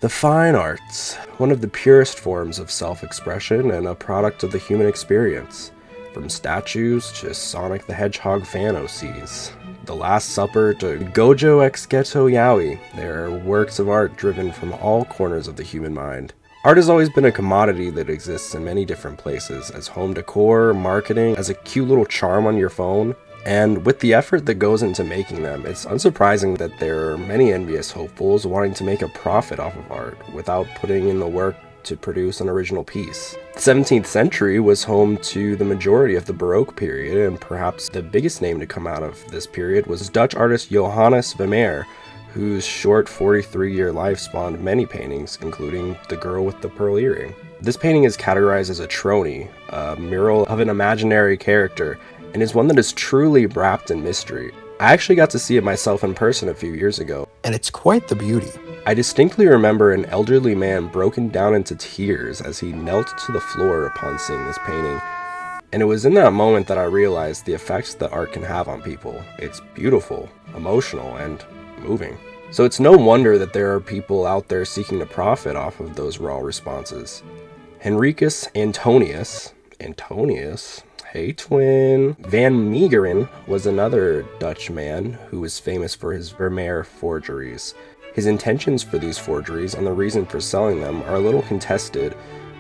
The fine arts, one of the purest forms of self-expression and a product of the human experience. From statues to Sonic the Hedgehog fan OCs, The Last Supper to Gojo X Ghetto Yaoi, there are works of art driven from all corners of the human mind. Art has always been a commodity that exists in many different places, as home decor, marketing, as a cute little charm on your phone. And with the effort that goes into making them, it's unsurprising that there are many envious hopefuls wanting to make a profit off of art without putting in the work to produce an original piece. The 17th century was home to the majority of the Baroque period, and perhaps the biggest name to come out of this period was Dutch artist Johannes Vermeer, whose short 43-year life spawned many paintings, including The Girl with the Pearl Earring. This painting is categorized as a trony, a mural of an imaginary character, and is one that is truly wrapped in mystery. I actually got to see it myself in person a few years ago, and it's quite the beauty. I distinctly remember an elderly man broken down into tears as he knelt to the floor upon seeing this painting, and it was in that moment that I realized the effects that art can have on people. It's beautiful, emotional, and moving. So it's no wonder that there are people out there seeking to profit off of those raw responses. Henricus Antonius, hey twin, Van Meegeren was another Dutch man who was famous for his Vermeer forgeries. His intentions for these forgeries and the reason for selling them are a little contested,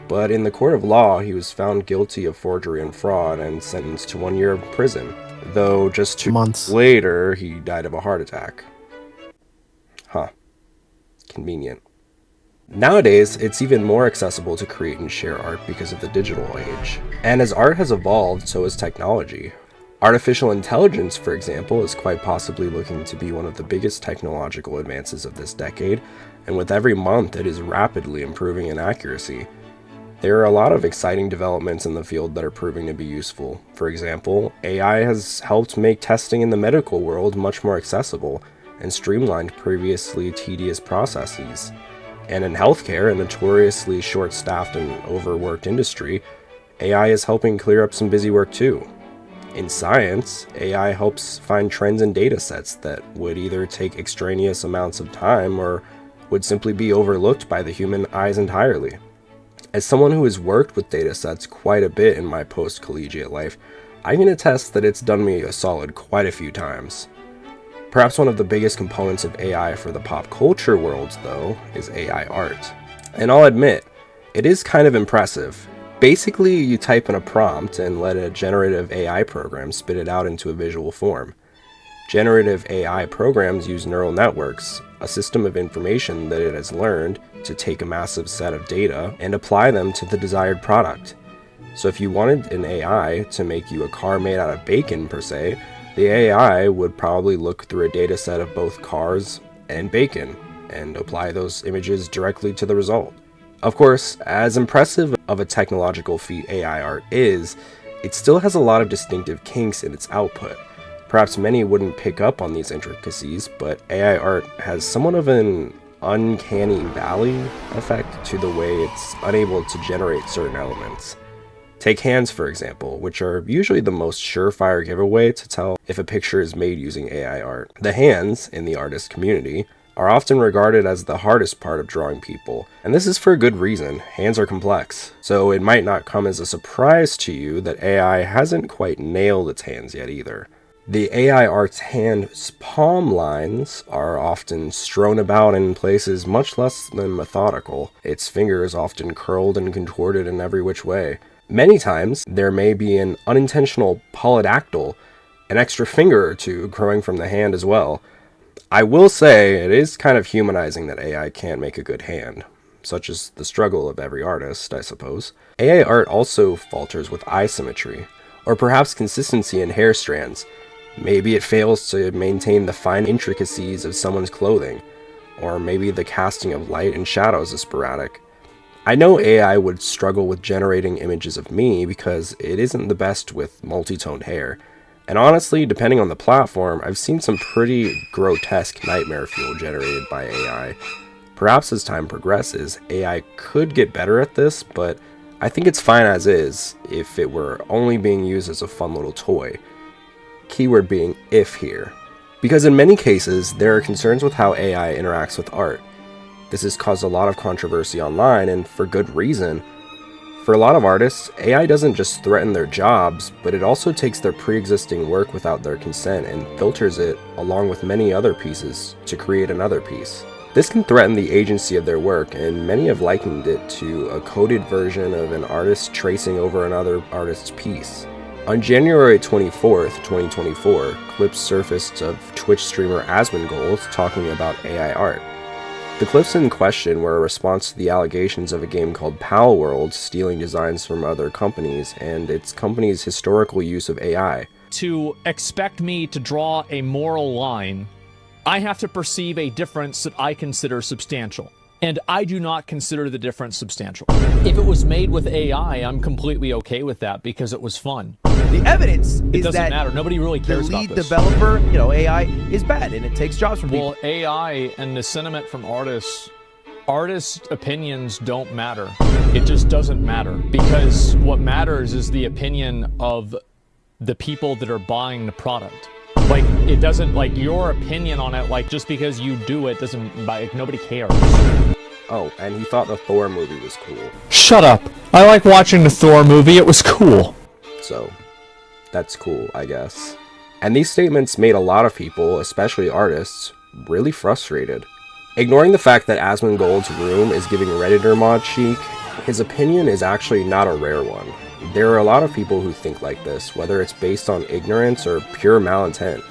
but in the court of law he was found guilty of forgery and fraud and sentenced to 1 year of prison, though just 2 months later he died of a heart attack. Convenient. Nowadays, it's even more accessible to create and share art because of the digital age. And as art has evolved, so has technology. Artificial intelligence, for example, is quite possibly looking to be one of the biggest technological advances of this decade, and with every month it is rapidly improving in accuracy. There are a lot of exciting developments in the field that are proving to be useful. For example, AI has helped make testing in the medical world much more accessible, and streamlined previously tedious processes. And in healthcare, a notoriously short-staffed and overworked industry, AI is helping clear up some busy work too. In science, AI helps find trends in data sets that would either take extraneous amounts of time or would simply be overlooked by the human eyes entirely. As someone who has worked with data sets quite a bit in my post-collegiate life, I can attest that it's done me a solid quite a few times. Perhaps one of the biggest components of AI for the pop culture world, though, is AI art. And I'll admit, it is kind of impressive. Basically, you type in a prompt and let a generative AI program spit it out into a visual form. Generative AI programs use neural networks, a system of information that it has learned to take a massive set of data and apply them to the desired product. So if you wanted an AI to make you a car made out of bacon, per se, the AI would probably look through a data set of both cars and bacon and apply those images directly to the result. Of course, as impressive of a technological feat AI art is, it still has a lot of distinctive kinks in its output. Perhaps many wouldn't pick up on these intricacies, but AI art has somewhat of an uncanny valley effect to the way it's unable to generate certain elements. Take hands, for example, which are usually the most surefire giveaway to tell if a picture is made using AI art. The hands, in the artist community, are often regarded as the hardest part of drawing people, and this is for a good reason. Hands are complex, so it might not come as a surprise to you that AI hasn't quite nailed its hands yet either. The AI art's hand's palm lines are often strewn about in places much less than methodical, its fingers often curled and contorted in every which way. Many times, there may be an unintentional polydactyl, an extra finger or two growing from the hand as well. I will say, it is kind of humanizing that AI can't make a good hand. Such is the struggle of every artist, I suppose. AI art also falters with eye symmetry, or perhaps consistency in hair strands. Maybe it fails to maintain the fine intricacies of someone's clothing, or maybe the casting of light and shadows is sporadic. I know AI would struggle with generating images of me because it isn't the best with multi-toned hair. And honestly, depending on the platform, I've seen some pretty grotesque nightmare fuel generated by AI. Perhaps as time progresses, AI could get better at this, but I think it's fine as is if it were only being used as a fun little toy. Keyword being if here. Because in many cases, there are concerns with how AI interacts with art. This has caused a lot of controversy online, and for good reason. For a lot of artists, AI doesn't just threaten their jobs, but it also takes their pre-existing work without their consent and filters it, along with many other pieces, to create another piece. This can threaten the agency of their work, and many have likened it to a coded version of an artist tracing over another artist's piece. On January 24th, 2024, clips surfaced of Twitch streamer Asmongold talking about AI art. The clips in question were a response to the allegations of a game called Palworld stealing designs from other companies and its company's historical use of AI. To expect me to draw a moral line, I have to perceive a difference that I consider substantial. And I do not consider the difference substantial. If it was made with AI, I'm completely okay with that because it was fun. The evidence It is doesn't that matter. Nobody really cares the about lead this. developer, AI is bad and it takes jobs from people. Well, AI and the sentiment from artists' opinions don't matter. It just doesn't matter because what matters is the opinion of the people that are buying the product. Like, it doesn't, like, your opinion on it, like, just because you do it doesn't, like, nobody cares. Oh, and he thought the Thor movie was cool. Shut up. I like watching the Thor movie. It was cool. So, that's cool, I guess. And these statements made a lot of people, especially artists, really frustrated. Ignoring the fact that Asmongold's room is giving Redditor mod chic, his opinion is actually not a rare one. There are a lot of people who think like this, whether it's based on ignorance or pure malintent.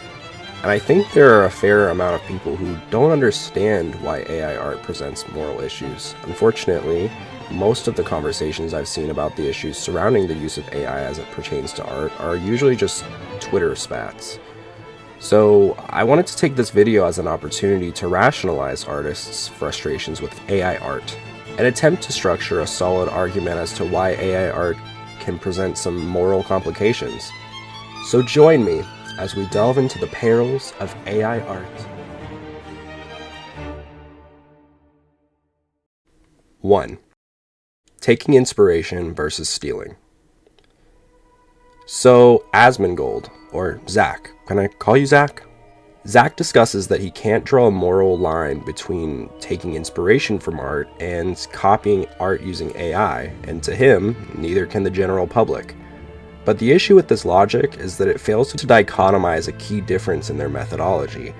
And I think there are a fair amount of people who don't understand why AI art presents moral issues. Unfortunately, most of the conversations I've seen about the issues surrounding the use of AI as it pertains to art are usually just Twitter spats. So I wanted to take this video as an opportunity to rationalize artists' frustrations with AI art, and attempt to structure a solid argument as to why AI art can present some moral complications. So join me as we delve into the perils of AI art. 1. Taking inspiration versus stealing. So, Asmongold, or Zach, can I call you Zach? Zach discusses that he can't draw a moral line between taking inspiration from art and copying art using AI, and to him, neither can the general public. But the issue with this logic is that it fails to dichotomize a key difference in their methodology.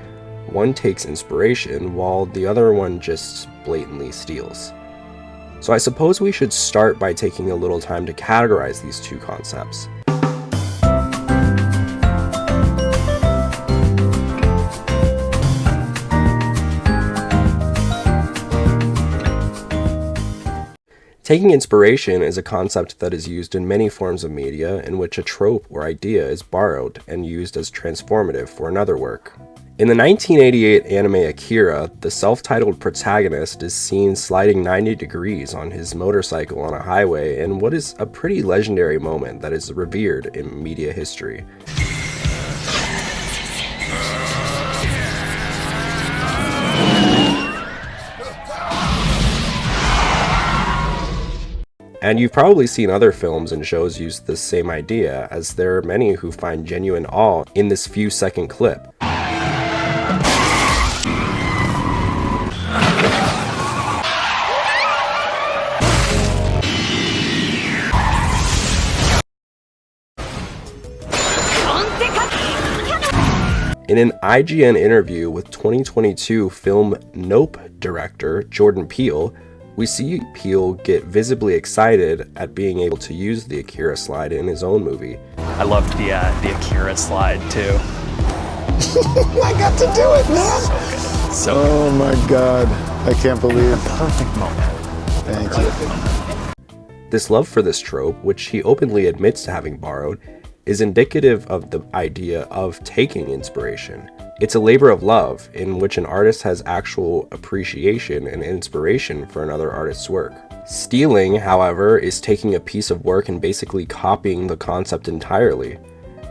One takes inspiration, while the other one just blatantly steals. So I suppose we should start by taking a little time to categorize these two concepts. Taking inspiration is a concept that is used in many forms of media in which a trope or idea is borrowed and used as transformative for another work. In the 1988 anime Akira, the self-titled protagonist is seen sliding 90 degrees on his motorcycle on a highway in what is a pretty legendary moment that is revered in media history. And you've probably seen other films and shows use this same idea, as there are many who find genuine awe in this few-second clip. In an IGN interview with 2022 film Nope director Jordan Peele, we see Peele get visibly excited at being able to use the Akira slide in his own movie. I loved the Akira slide too. I got to do it, man! So good. So Oh my god. I can't believe. perfect moment. Thank you. This love for this trope, which he openly admits to having borrowed, is indicative of the idea of taking inspiration. It's a labor of love in which an artist has actual appreciation and inspiration for another artist's work. Stealing, however, is taking a piece of work and basically copying the concept entirely.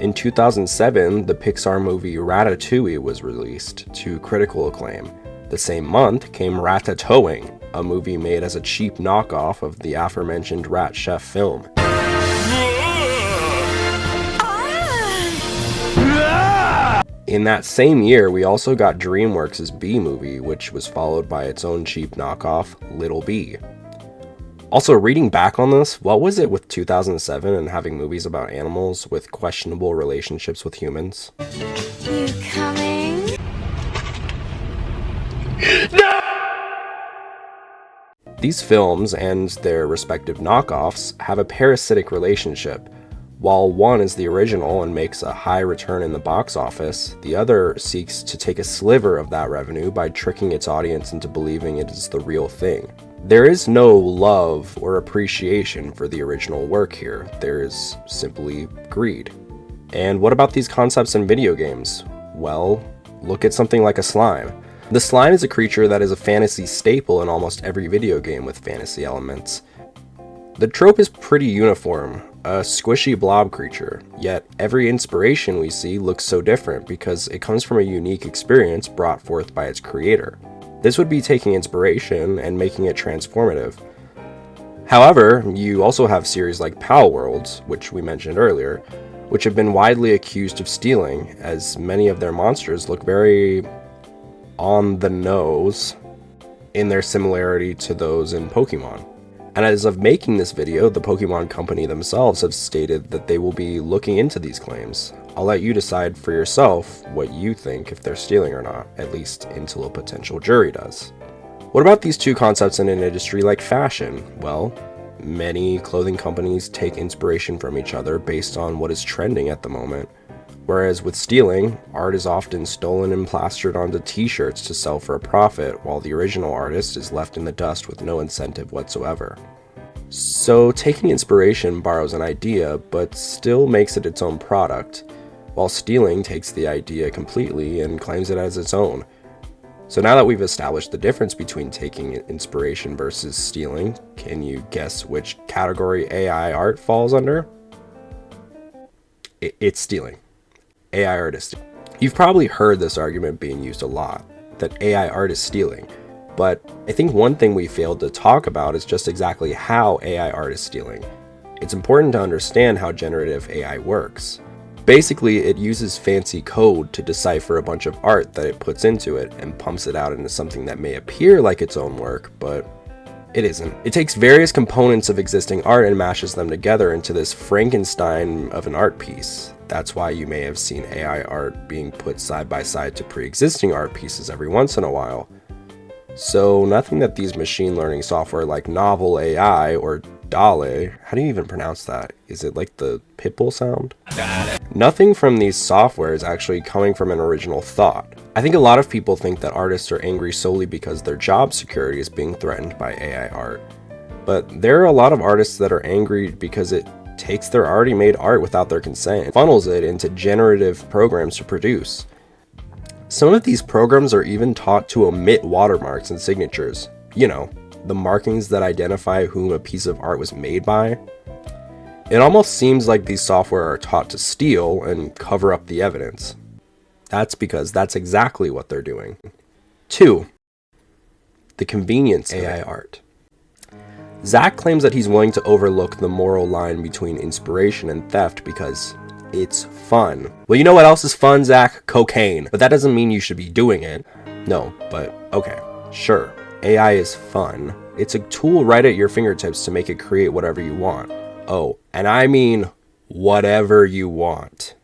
In 2007, the Pixar movie Ratatouille was released to critical acclaim. The same month came Ratatouille, a movie made as a cheap knockoff of the aforementioned Rat Chef film. In that same year, we also got DreamWorks' Bee Movie, which was followed by its own cheap knockoff, Little Bee. Also, reading back on this, what was it with 2007 and having movies about animals with questionable relationships with humans? You coming? These films and their respective knockoffs have a parasitic relationship. While one is the original and makes a high return in the box office, the other seeks to take a sliver of that revenue by tricking its audience into believing it is the real thing. There is no love or appreciation for the original work here. There is simply greed. And what about these concepts in video games? Well, look at something like a slime. The slime is a creature that is a fantasy staple in almost every video game with fantasy elements. The trope is pretty uniform, a squishy blob creature, yet every inspiration we see looks so different because it comes from a unique experience brought forth by its creator. This would be taking inspiration and making it transformative. However, you also have series like Pal Worlds, which we mentioned earlier, which have been widely accused of stealing, as many of their monsters look very on the nose in their similarity to those in Pokemon. And as of making this video, the Pokemon company themselves have stated that they will be looking into these claims. I'll let you decide for yourself what you think if they're stealing or not, at least until a potential jury does. What about these two concepts in an industry like fashion? Well, many clothing companies take inspiration from each other based on what is trending at the moment. Whereas with stealing, art is often stolen and plastered onto t-shirts to sell for a profit, while the original artist is left in the dust with no incentive whatsoever. So taking inspiration borrows an idea, but still makes it its own product, while stealing takes the idea completely and claims it as its own. So now that we've established the difference between taking inspiration versus stealing, can you guess which category AI art falls under? It's stealing. AI art is stealing. You've probably heard this argument being used a lot, that AI art is stealing, but I think one thing we failed to talk about is just exactly how AI art is stealing. It's important to understand how generative AI works. Basically, it uses fancy code to decipher a bunch of art that it puts into it and pumps it out into something that may appear like its own work, but it isn't. It takes various components of existing art and mashes them together into this Frankenstein of an art piece. That's why you may have seen AI art being put side by side to pre-existing art pieces every once in a while. So nothing that these machine learning software like Novel AI or DALL-E, how do you even pronounce that? Is it like the Pitbull sound? Nothing from these software is actually coming from an original thought. I think a lot of people think that artists are angry solely because their job security is being threatened by AI art. But there are a lot of artists that are angry because it takes their already made art without their consent, funnels it into generative programs to produce. Some of these programs are even taught to omit watermarks and signatures. You know, the markings that identify whom a piece of art was made by. It almost seems like these software are taught to steal and cover up the evidence. That's because that's exactly what they're doing. 2. The convenience of AI art. Zach claims that he's willing to overlook the moral line between inspiration and theft because it's fun. Well, you know what else is fun, Zach? Cocaine. But that doesn't mean you should be doing it. No, but okay, sure. AI is fun. It's a tool right at your fingertips to make it create whatever you want. Oh, and I mean whatever you want.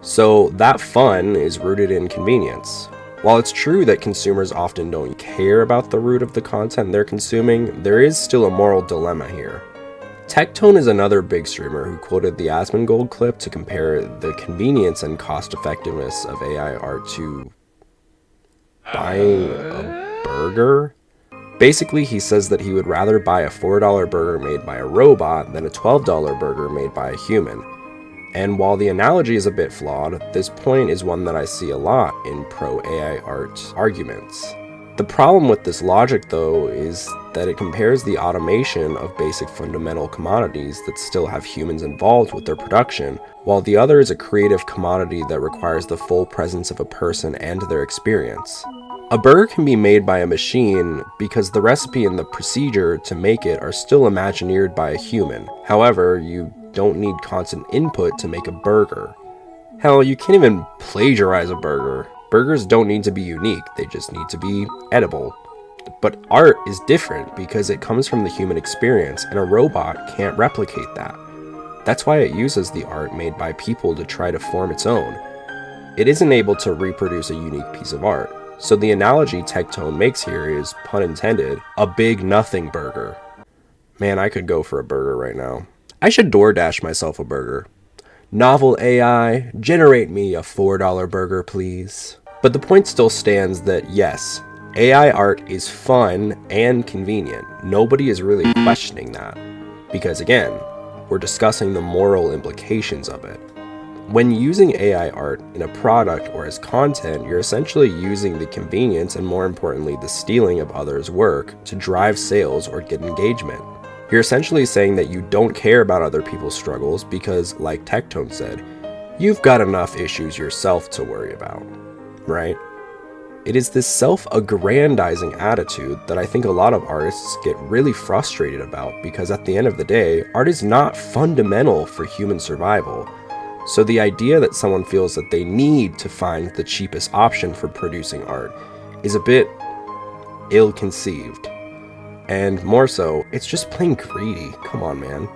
So that fun is rooted in convenience. While it's true that consumers often don't care about the root of the content they're consuming, there is still a moral dilemma here. Tectone is another big streamer who quoted the Asmongold clip to compare the convenience and cost effectiveness of AI art to buying a burger. Basically, he says that he would rather buy a $4 burger made by a robot than a $12 burger made by a human. And while the analogy is a bit flawed, this point is one that I see a lot in pro-AI art arguments. The problem with this logic, though, is that it compares the automation of basic fundamental commodities that still have humans involved with their production, while the other is a creative commodity that requires the full presence of a person and their experience. A burger can be made by a machine because the recipe and the procedure to make it are still imagineered by a human. However, you don't need constant input to make a burger. Hell, you can't even plagiarize a burger. Burgers don't need to be unique, they just need to be edible. But art is different because it comes from the human experience, and a robot can't replicate that. That's why it uses the art made by people to try to form its own. It isn't able to reproduce a unique piece of art. So the analogy Tectone makes here is, pun intended, a big nothing burger. Man, I could go for a burger right now. I should DoorDash myself a burger. Novel AI, generate me a $4 burger, please. But the point still stands that yes, AI art is fun and convenient. Nobody is really questioning that. Because again, we're discussing the moral implications of it. When using AI art in a product or as content, you're essentially using the convenience and, more importantly, the stealing of others' work to drive sales or get engagement. You're essentially saying that you don't care about other people's struggles because, like Tectone said, you've got enough issues yourself to worry about, right? It is this self-aggrandizing attitude that I think a lot of artists get really frustrated about, because at the end of the day, art is not fundamental for human survival. So the idea that someone feels that they need to find the cheapest option for producing art is a bit ill-conceived. And more so, it's just plain greedy. Come on, man.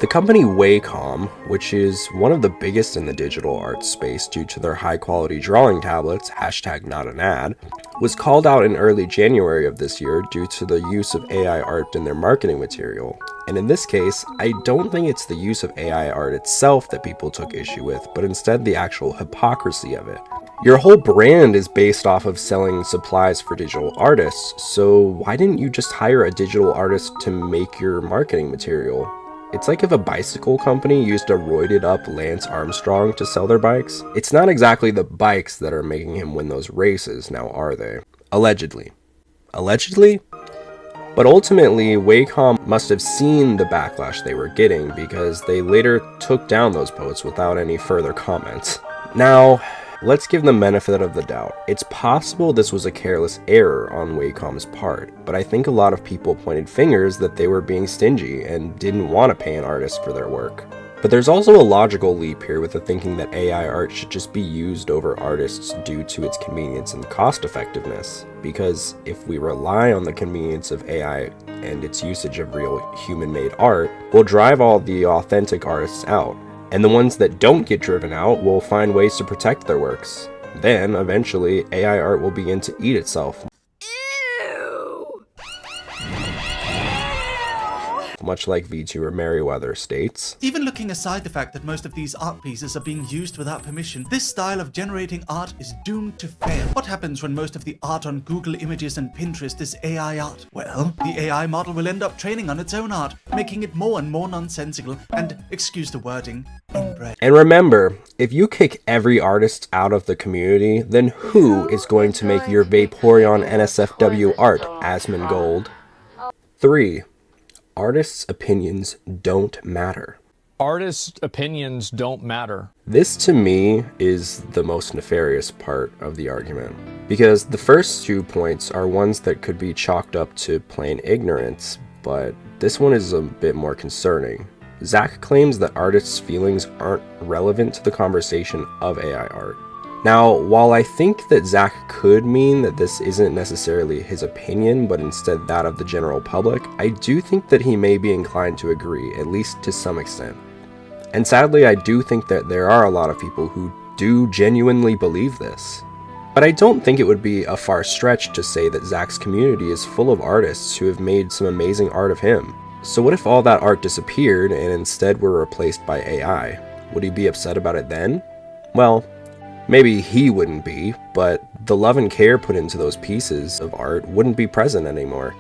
The company Wacom, which is one of the biggest in the digital art space due to their high-quality drawing tablets, #notanad, was called out in early January of this year due to the use of AI art in their marketing material. And in this case, I don't think it's the use of AI art itself that people took issue with, but instead the actual hypocrisy of it. Your whole brand is based off of selling supplies for digital artists, so why didn't you just hire a digital artist to make your marketing material? It's like if a bicycle company used a roided up Lance Armstrong to sell their bikes. It's not exactly the bikes that are making him win those races, now are they? Allegedly. Allegedly? But ultimately, Wacom must have seen the backlash they were getting, because they later took down those posts without any further comments. Now, let's give them the benefit of the doubt. It's possible this was a careless error on Wacom's part, but I think a lot of people pointed fingers that they were being stingy and didn't want to pay an artist for their work. But there's also a logical leap here with the thinking that AI art should just be used over artists due to its convenience and cost effectiveness. Because if we rely on the convenience of AI and its usage of real human-made art, we'll drive all the authentic artists out. And the ones that don't get driven out will find ways to protect their works. Then, eventually, AI art will begin to eat itself. Much like VTuber Merriweather states. Even looking aside the fact that most of these art pieces are being used without permission, this style of generating art is doomed to fail. What happens when most of the art on Google Images and Pinterest is AI art? Well, the AI model will end up training on its own art, making it more and more nonsensical and, excuse the wording, inbred. And remember, if you kick every artist out of the community, then who is going to make your Vaporeon NSFW art, Asmongold? 3. Artists' opinions don't matter. Artists' opinions don't matter. This, to me, is the most nefarious part of the argument. Because the first 2 points are ones that could be chalked up to plain ignorance, but this one is a bit more concerning. Zach claims that artists' feelings aren't relevant to the conversation of AI art. Now, while I think that Zach could mean that this isn't necessarily his opinion, but instead that of the general public, I do think that he may be inclined to agree, at least to some extent. And sadly, I do think that there are a lot of people who do genuinely believe this. But I don't think it would be a far stretch to say that Zach's community is full of artists who have made some amazing art of him. So what if all that art disappeared and instead were replaced by AI? Would he be upset about it then? Well, maybe he wouldn't be, but the love and care put into those pieces of art wouldn't be present anymore.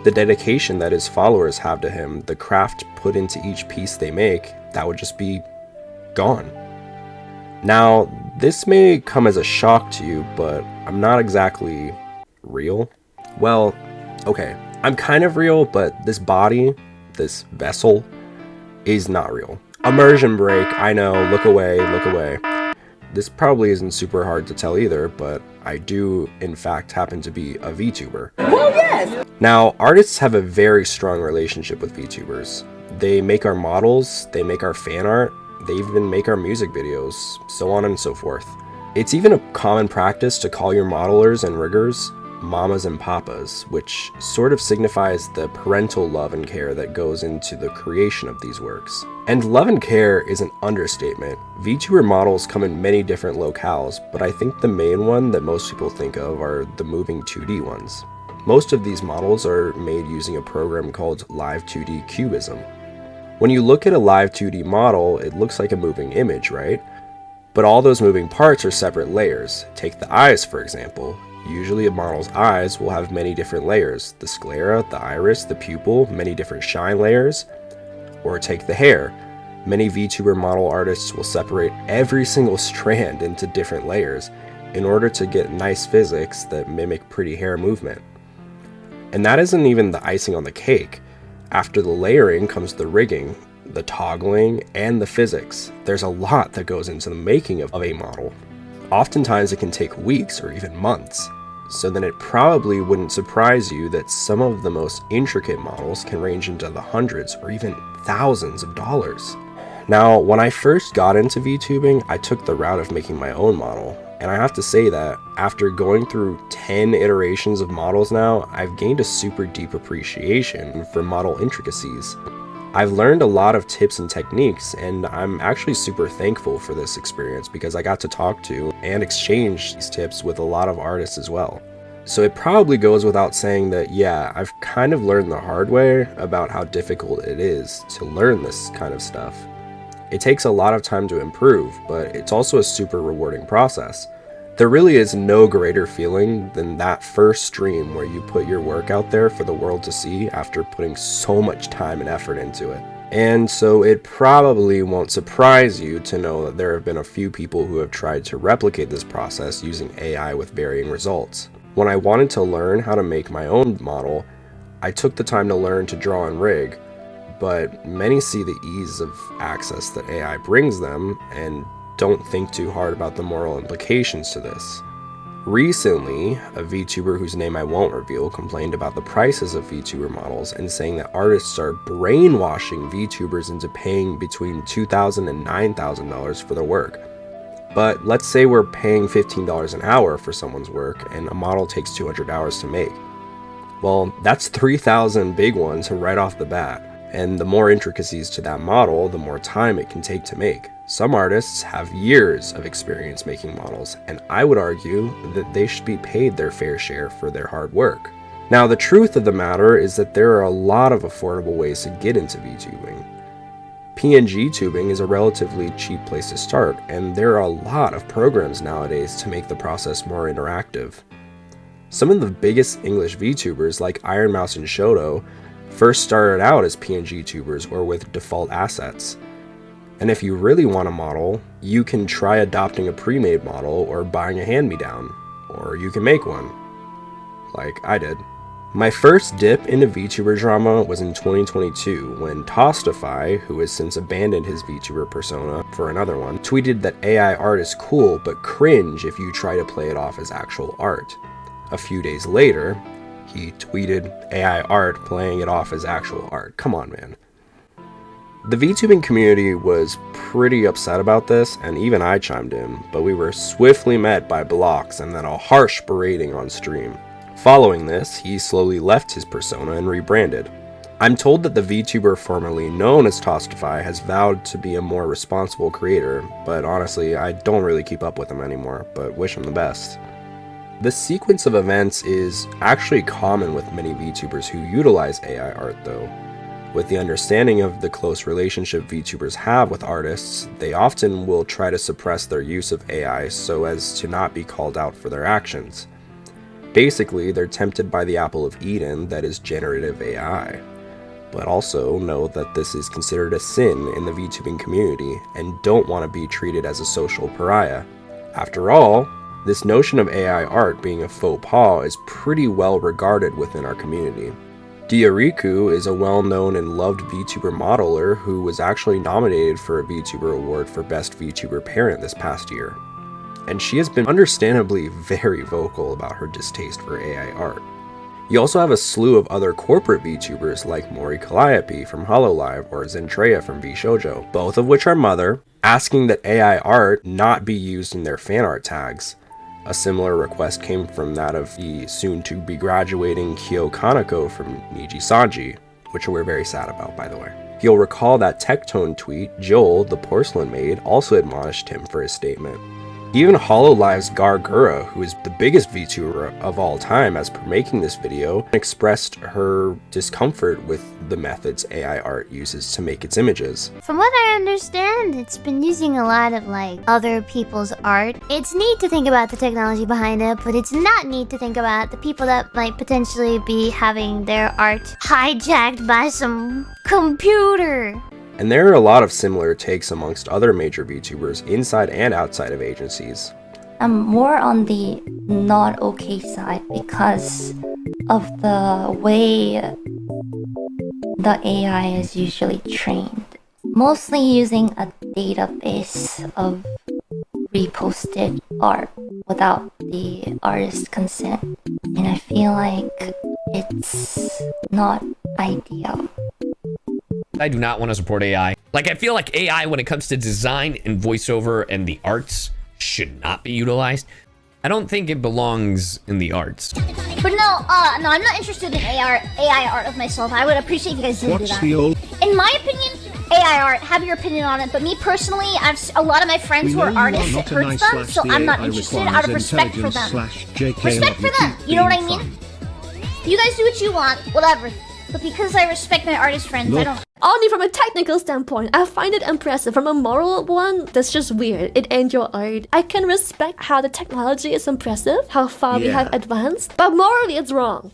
The dedication that his followers have to him, the craft put into each piece they make, that would just be gone. Now, this may come as a shock to you, but I'm not exactly real. Well, okay, I'm kind of real, but this body, this vessel, is not real. Immersion break, I know, look away, look away. This probably isn't super hard to tell either, but I do, in fact, happen to be a VTuber. Well, yes! Now, artists have a very strong relationship with VTubers. They make our models, they make our fan art, they even make our music videos, so on and so forth. It's even a common practice to call your modelers and riggers mamas and papas, which sort of signifies the parental love and care that goes into the creation of these works. And love and care is an understatement. VTuber models come in many different locales, but I think the main one that most people think of are the moving 2D ones. Most of these models are made using a program called Live 2D Cubism. When you look at a Live 2D model, it looks like a moving image, right? But all those moving parts are separate layers. Take the eyes, for example. Usually a model's eyes will have many different layers. The sclera, the iris, the pupil, many different shine layers. Or take the hair. Many VTuber model artists will separate every single strand into different layers in order to get nice physics that mimic pretty hair movement. And that isn't even the icing on the cake. After the layering comes the rigging, the toggling, and the physics. There's a lot that goes into the making of a model. Oftentimes it can take weeks or even months, so then it probably wouldn't surprise you that some of the most intricate models can range into the hundreds or even thousands of dollars. Now, when I first got into VTubing, I took the route of making my own model, and I have to say that after going through 10 iterations of models now, I've gained a super deep appreciation for model intricacies. I've learned a lot of tips and techniques, and I'm actually super thankful for this experience because I got to talk to and exchange these tips with a lot of artists as well. So it probably goes without saying that, yeah, I've kind of learned the hard way about how difficult it is to learn this kind of stuff. It takes a lot of time to improve, but it's also a super rewarding process. There really is no greater feeling than that first stream where you put your work out there for the world to see after putting so much time and effort into it. And so it probably won't surprise you to know that there have been a few people who have tried to replicate this process using AI with varying results. When I wanted to learn how to make my own model, I took the time to learn to draw and rig, but many see the ease of access that AI brings them and don't think too hard about the moral implications to this. Recently, a VTuber whose name I won't reveal complained about the prices of VTuber models and saying that artists are brainwashing VTubers into paying between $2,000 and $9,000 for their work. But let's say we're paying $15 an hour for someone's work and a model takes 200 hours to make. Well, that's 3,000 big ones right off the bat. And the more intricacies to that model, the more time it can take to make. Some artists have years of experience making models, and I would argue that they should be paid their fair share for their hard work. Now, the truth of the matter is that there are a lot of affordable ways to get into VTubing. PNG tubing is a relatively cheap place to start, and there are a lot of programs nowadays to make the process more interactive. Some of the biggest English VTubers like Iron Mouse and Shoto first started out as PNG tubers or with default assets. And if you really want a model, you can try adopting a pre-made model or buying a hand-me-down, or you can make one, like I did. My first dip into VTuber drama was in 2022 when Tostify, who has since abandoned his VTuber persona for another one, tweeted that AI art is cool but cringe if you try to play it off as actual art. A few days later, he tweeted AI art playing it off as actual art. Come on, man. The VTubing community was pretty upset about this, and even I chimed in, but we were swiftly met by blocks and then a harsh berating on stream. Following this, he slowly left his persona and rebranded. I'm told that the VTuber formerly known as Tostify has vowed to be a more responsible creator, but honestly, I don't really keep up with him anymore, but wish him the best. This sequence of events is actually common with many VTubers who utilize AI art though. With the understanding of the close relationship VTubers have with artists, they often will try to suppress their use of AI so as to not be called out for their actions. Basically, they're tempted by the apple of Eden that is generative AI, but also know that this is considered a sin in the VTubing community and don't want to be treated as a social pariah. After all, this notion of AI art being a faux pas is pretty well regarded within our community. Diariku is a well-known and loved VTuber modeler who was actually nominated for a VTuber award for Best VTuber Parent this past year. And she has been understandably very vocal about her distaste for AI art. You also have a slew of other corporate VTubers like Mori Calliope from Hololive or Zentreya from VShojo, both of which are mother, asking that AI art not be used in their fan art tags. A similar request came from that of the soon-to-be graduating Kyo Kaneko from Niji Sanji, which we're very sad about, by the way. You'll recall that Tectone tweet, Joel, the porcelain maid, also admonished him for his statement. Even HoloLive's Gargura, who is the biggest VTuber of all time as per making this video, expressed her discomfort with the methods AI art uses to make its images. From what I understand, it's been using a lot of other people's art. It's neat to think about the technology behind it, but it's not neat to think about the people that might potentially be having their art hijacked by some computer. And there are a lot of similar takes amongst other major VTubers inside and outside of agencies. I'm more on the not okay side because of the way the AI is usually trained. Mostly using a database of reposted art without the artist's consent. And I feel like it's not ideal. I do not want to support AI. I feel like AI, when it comes to design and voiceover and the arts, should not be utilized. I don't think it belongs in the arts. But no, I'm not interested in AI art of myself. I would appreciate if you guys didn't do that. In my opinion, AI art, have your opinion on it. But me personally, a lot a lot of my friends who are artists, it hurts them, so I'm not interested out of respect for them. Respect for them, you know what I mean? You guys do what you want, whatever. But because I respect my artist friends, I don't... Only from a technical standpoint, I find it impressive. From a moral one, that's just weird. It ain't your art. I can respect how the technology is impressive, how far we have advanced, but morally it's wrong.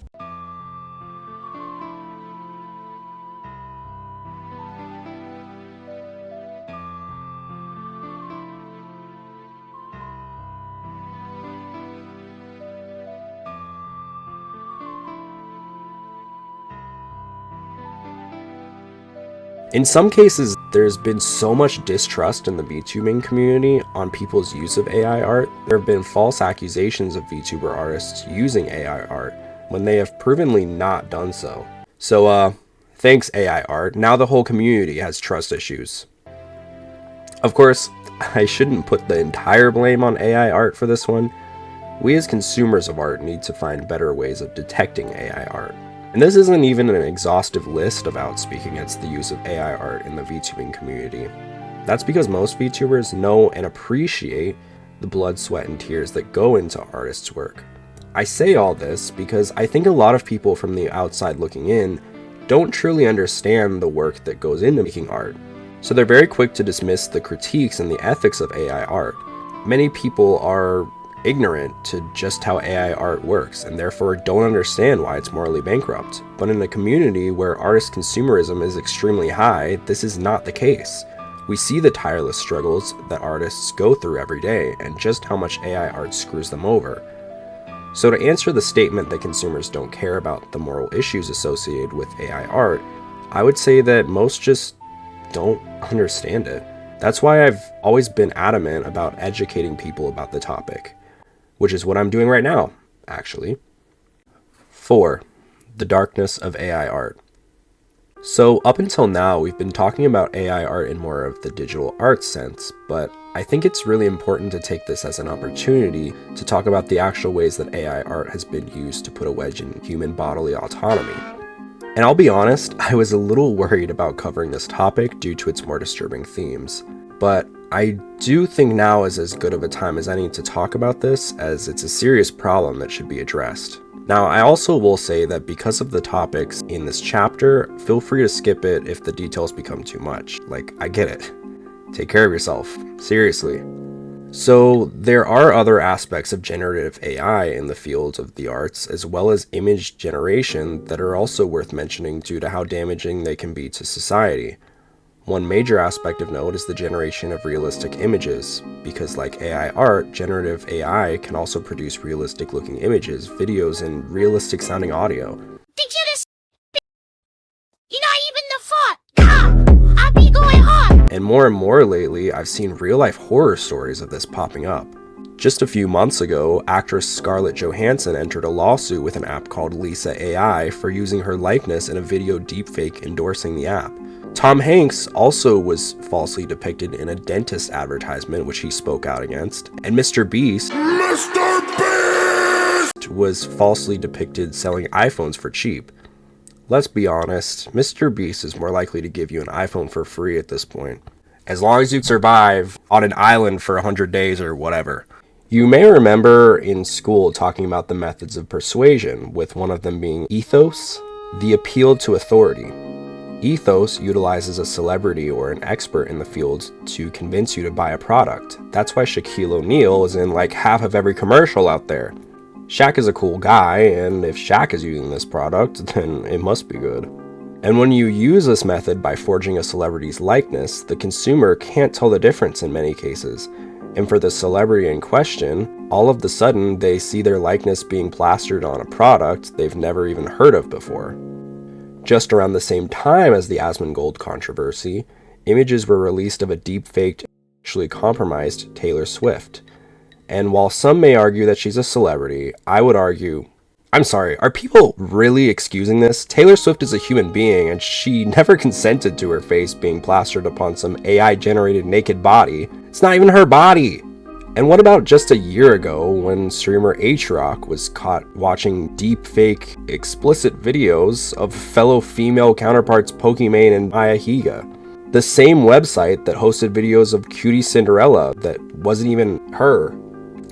In some cases, there's been so much distrust in the VTubing community on people's use of AI art. There have been false accusations of VTuber artists using AI art when they have provenly not done so. So, thanks AI art. Now the whole community has trust issues. Of course, I shouldn't put the entire blame on AI art for this one. We as consumers of art need to find better ways of detecting AI art. And this isn't even an exhaustive list of outspeaking against the use of AI art in the VTubing community. That's because most VTubers know and appreciate the blood, sweat, and tears that go into artists' work. I say all this because I think a lot of people from the outside looking in don't truly understand the work that goes into making art. So they're very quick to dismiss the critiques and the ethics of AI art. Many people are ignorant to just how AI art works and therefore don't understand why it's morally bankrupt. But in a community where artist consumerism is extremely high, this is not the case. We see the tireless struggles that artists go through every day and just how much AI art screws them over. So to answer the statement that consumers don't care about the moral issues associated with AI art, I would say that most just don't understand it. That's why I've always been adamant about educating people about the topic, which is what I'm doing right now, actually. 4. The darkness of AI art. So up until now, we've been talking about AI art in more of the digital art sense, but I think it's really important to take this as an opportunity to talk about the actual ways that AI art has been used to put a wedge in human bodily autonomy. And I'll be honest, I was a little worried about covering this topic due to its more disturbing themes, but I do think now is as good of a time as any to talk about this, as it's a serious problem that should be addressed. Now, I also will say that because of the topics in this chapter, feel free to skip it if the details become too much. I get it. Take care of yourself. Seriously. So, there are other aspects of generative AI in the field of the arts, as well as image generation, that are also worth mentioning due to how damaging they can be to society. One major aspect of note is the generation of realistic images, because like AI art, generative AI can also produce realistic looking images, videos, and realistic sounding audio. Did you just... You're not even the fault! God! I be going hard! And more lately, I've seen real life horror stories of this popping up. Just a few months ago, actress Scarlett Johansson entered a lawsuit with an app called Lisa AI for using her likeness in a video deepfake endorsing the app. Tom Hanks also was falsely depicted in a dentist advertisement, which he spoke out against, and Mr. Beast was falsely depicted selling iPhones for cheap. Let's be honest, Mr. Beast is more likely to give you an iPhone for free at this point, as long as you survive on an island for 100 days or whatever. You may remember in school talking about the methods of persuasion, with one of them being ethos, the appeal to authority. Ethos utilizes a celebrity or an expert in the field to convince you to buy a product. That's why Shaquille O'Neal is in like half of every commercial out there. Shaq is a cool guy, and if Shaq is using this product, then it must be good. And when you use this method by forging a celebrity's likeness, the consumer can't tell the difference in many cases. And for the celebrity in question, all of the sudden they see their likeness being plastered on a product they've never even heard of before. Just around the same time as the Asmongold controversy, images were released of a deepfaked, actually compromised Taylor Swift. And while some may argue that she's a celebrity, I would argue, I'm sorry, are people really excusing this? Taylor Swift is a human being, and she never consented to her face being plastered upon some AI-generated naked body. It's not even her body! And what about just a year ago when streamer H-Rock was caught watching deepfake explicit videos of fellow female counterparts Pokimane and Maya Higa? The same website that hosted videos of Cutie Cinderella that wasn't even her.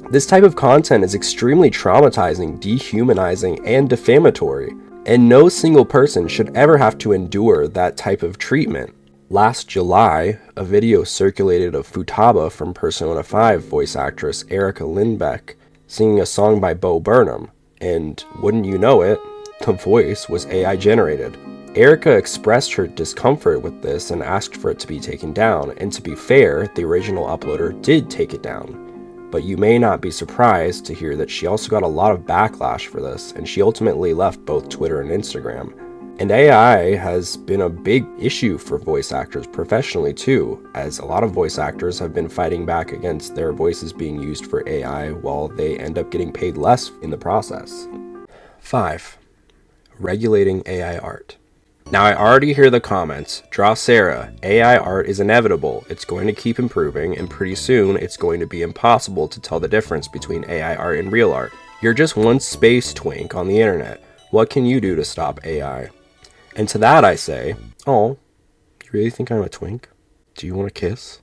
This type of content is extremely traumatizing, dehumanizing, and defamatory, and no single person should ever have to endure that type of treatment. Last July, a video circulated of Futaba from Persona 5 voice actress Erica Lindbeck singing a song by Bo Burnham, and wouldn't you know it, the voice was AI generated. Erica expressed her discomfort with this and asked for it to be taken down, and to be fair, the original uploader did take it down. But you may not be surprised to hear that she also got a lot of backlash for this, and she ultimately left both Twitter and Instagram. And AI has been a big issue for voice actors professionally too, as a lot of voice actors have been fighting back against their voices being used for AI while they end up getting paid less in the process. 5. Regulating AI art. Now I already hear the comments, draw Sarah, AI art is inevitable, it's going to keep improving, and pretty soon it's going to be impossible to tell the difference between AI art and real art. You're just one space twink on the internet. What can you do to stop AI? And to that I say, oh, you really think I'm a twink? Do you want a kiss?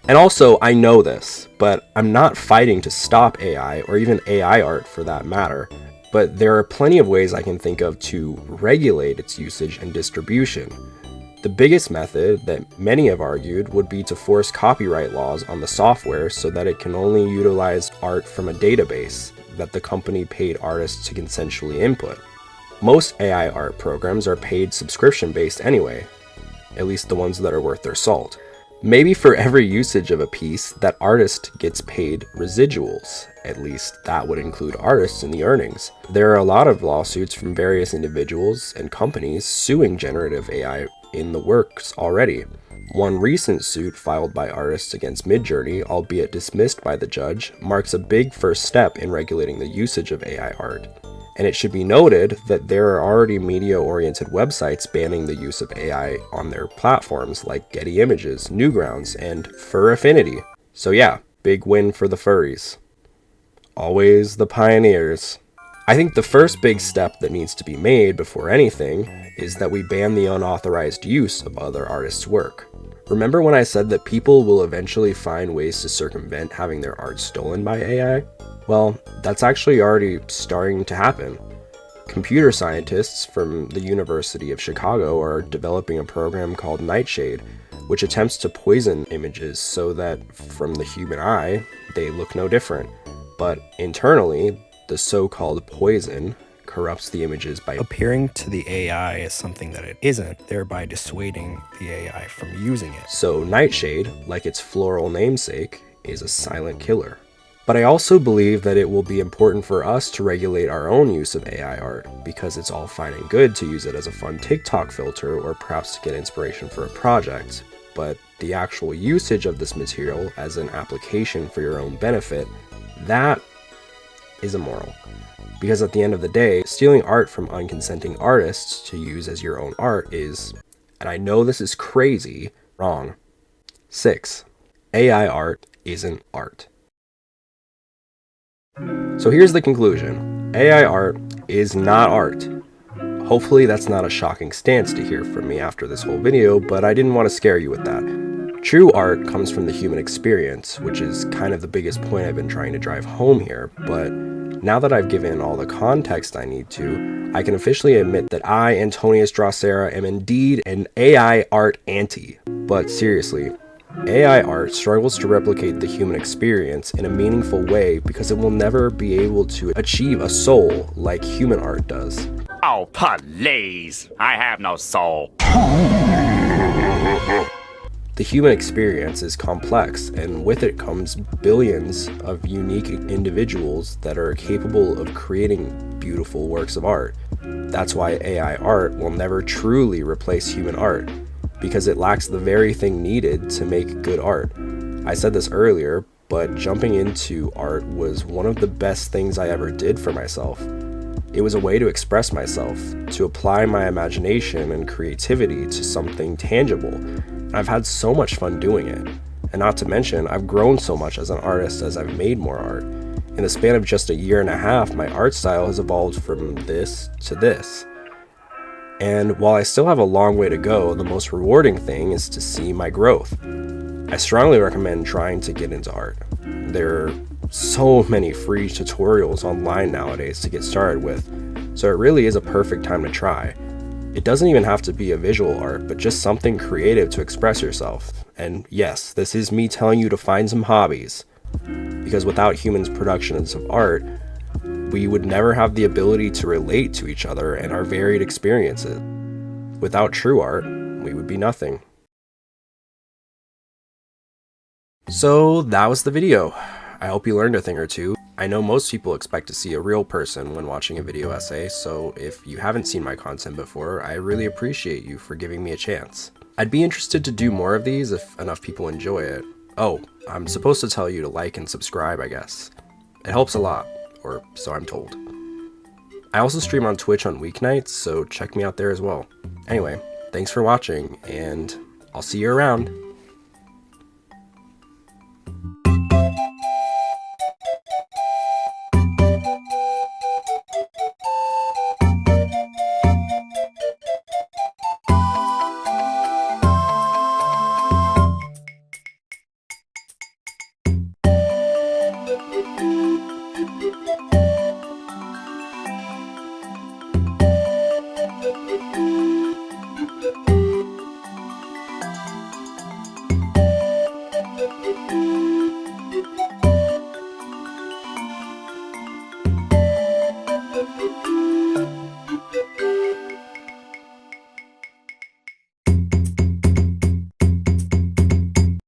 And also, I know this, but I'm not fighting to stop AI, or even AI art for that matter. But there are plenty of ways I can think of to regulate its usage and distribution. The biggest method that many have argued would be to force copyright laws on the software so that it can only utilize art from a database that the company paid artists to consensually input. Most AI art programs are paid subscription-based anyway, at least the ones that are worth their salt. Maybe for every usage of a piece, that artist gets paid residuals. At least that would include artists in the earnings. There are a lot of lawsuits from various individuals and companies suing generative AI in the works already. One recent suit filed by artists against Midjourney, albeit dismissed by the judge, marks a big first step in regulating the usage of AI art. And it should be noted that there are already media-oriented websites banning the use of AI on their platforms like Getty Images, Newgrounds, and Fur Affinity. So yeah, big win for the furries. Always the pioneers. I think the first big step that needs to be made before anything is that we ban the unauthorized use of other artists' work. Remember when I said that people will eventually find ways to circumvent having their art stolen by AI? Well, that's actually already starting to happen. Computer scientists from the University of Chicago are developing a program called Nightshade, which attempts to poison images so that, from the human eye, they look no different. But internally, the so-called poison corrupts the images by appearing to the AI as something that it isn't, thereby dissuading the AI from using it. So Nightshade, like its floral namesake, is a silent killer. But I also believe that it will be important for us to regulate our own use of AI art, because it's all fine and good to use it as a fun TikTok filter or perhaps to get inspiration for a project, but the actual usage of this material as an application for your own benefit, That is immoral. Because at the end of the day, stealing art from unconsenting artists to use as your own art is, and I know this is crazy, wrong. 6. AI art isn't art. So here's the conclusion. AI art is not art. Hopefully that's not a shocking stance to hear from me after this whole video, but I didn't want to scare you with that. True art comes from the human experience, which is kind of the biggest point I've been trying to drive home here, but now that I've given all the context I need to, I can officially admit that I, Antonius Drosera, am indeed an AI art anti. But seriously, AI art struggles to replicate the human experience in a meaningful way because it will never be able to achieve a soul like human art does. Oh, please! I have no soul. The human experience is complex, and with it comes billions of unique individuals that are capable of creating beautiful works of art. That's why AI art will never truly replace human art, because it lacks the very thing needed to make good art. I said this earlier, but jumping into art was one of the best things I ever did for myself. It was a way to express myself, to apply my imagination and creativity to something tangible. I've had so much fun doing it. And not to mention, I've grown so much as an artist as I've made more art. In the span of just a year and a half, my art style has evolved from this to this. And while I still have a long way to go, the most rewarding thing is to see my growth. I strongly recommend trying to get into art. There are so many free tutorials online nowadays to get started with, so it really is a perfect time to try. It doesn't even have to be a visual art, but just something creative to express yourself. And yes, this is me telling you to find some hobbies, because without humans' productions of art, we would never have the ability to relate to each other and our varied experiences. Without true art, we would be nothing. So that was the video. I hope you learned a thing or two. I know most people expect to see a real person when watching a video essay, so if you haven't seen my content before, I really appreciate you for giving me a chance. I'd be interested to do more of these if enough people enjoy it. Oh, I'm supposed to tell you to like and subscribe, I guess. It helps a lot, or so I'm told. I also stream on Twitch on weeknights, so check me out there as well. Anyway, thanks for watching, and I'll see you around.